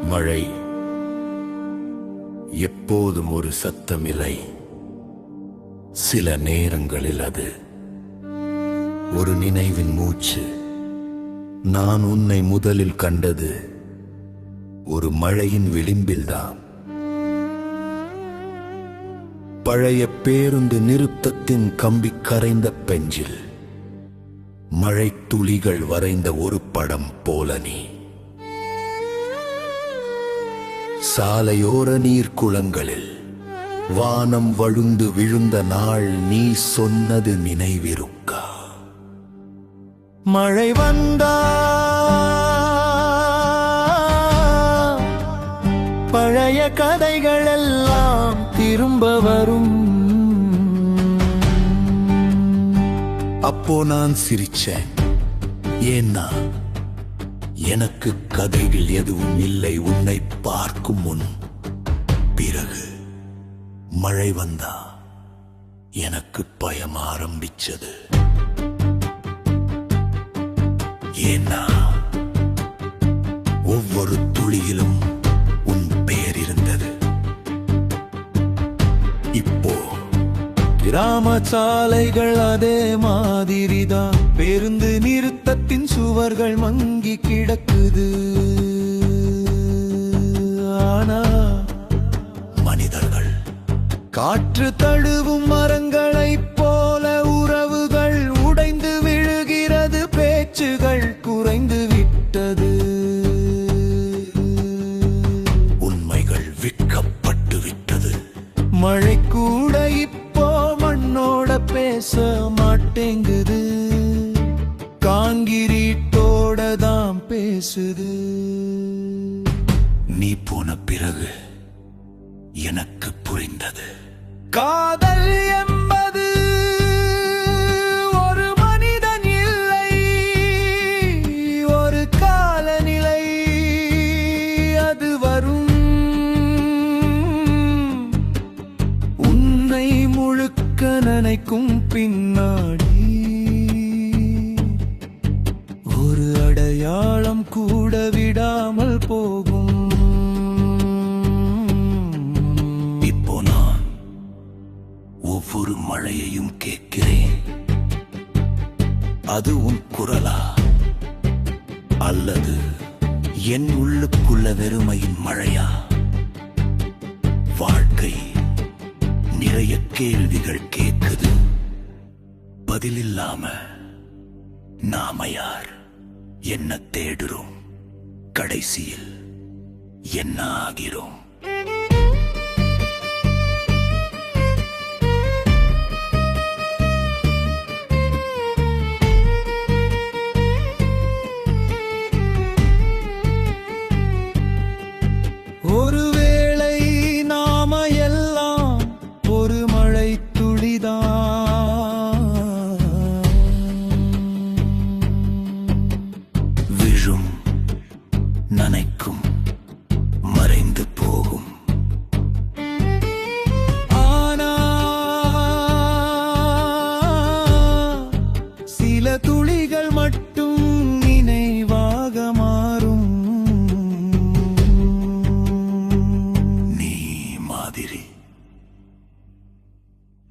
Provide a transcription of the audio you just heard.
மழை எப்போதும் ஒரு சத்தமில்லை. சில நேரங்களில் அது ஒரு நினைவின் மூச்சு. நான் உன்னை முதலில் கண்டது ஒரு மழையின் விளிம்பில்தான். பழைய பேருந்து நிறுத்தத்தின் கம்பி கரைந்த பெஞ்சில் மழை துளிகள் வரைந்த ஒரு படம் போல நீ. சாலையோர நீர்க்குளங்களில் வானம் வழுந்து விழுந்த நாள் நீ சொன்னது நினைவிருக்கா? மழை வந்தா பழைய கதைகள் எல்லாம் திரும்ப வரும். அப்போ நான் சிரிச்சேன். ஏன்னா எனக்கு கதைகள் எதுவும் இல்லை உன்னை பார்க்கும் முன். பிறகு மழை வந்தா எனக்கு பயம் ஆரம்பிச்சது. ஏன்னா ஒவ்வொரு துளியிலும் உன் பெயர் இருந்தது. இப்போ கிராம சாலைகள் அதே மாதிரிதான். பேருந்து நிறுத்தத்தின் சுவர்கள் மங்கி கிடக்குது. ஆனா மனிதர்கள் காற்று தழுவும் மரங்களைப் போல உறவுகள் உடைந்து விழுகிறது. பேச்சுகள் குறைந்து விட்டது. உண்மைகள் விற்கப்பட்டு விட்டது. மழை கூட இப்போ மண்ணோட பேச மாட்டேங்குது. காங்கிரீட்டோட தான் பேசுது. நீ போன பிறகு எனக்கு புரிந்தது. காதல் என்பது ஒரு மனிதன் இல்லை, ஒரு காலநிலை. அது வரும். உன்னை முழுக்க நினைக்கும் பின்னாடி ஒரு அடையாளம் கூட விடாமல் போகும். இப்போ நான் ஒவ்வொரு மழையையும் கேட்கிறேன். அது உன் குரலா அல்லது என் உள்ளுக்குள்ள வெறுமையின் மழையா? வாழ்க்கை நிறைய கேள்விகள் கேட்குது. பதிலில்லாம நாம யார்? என்ன தேடுறோம்? கடைசியில் என்ன ஆகிறோம்?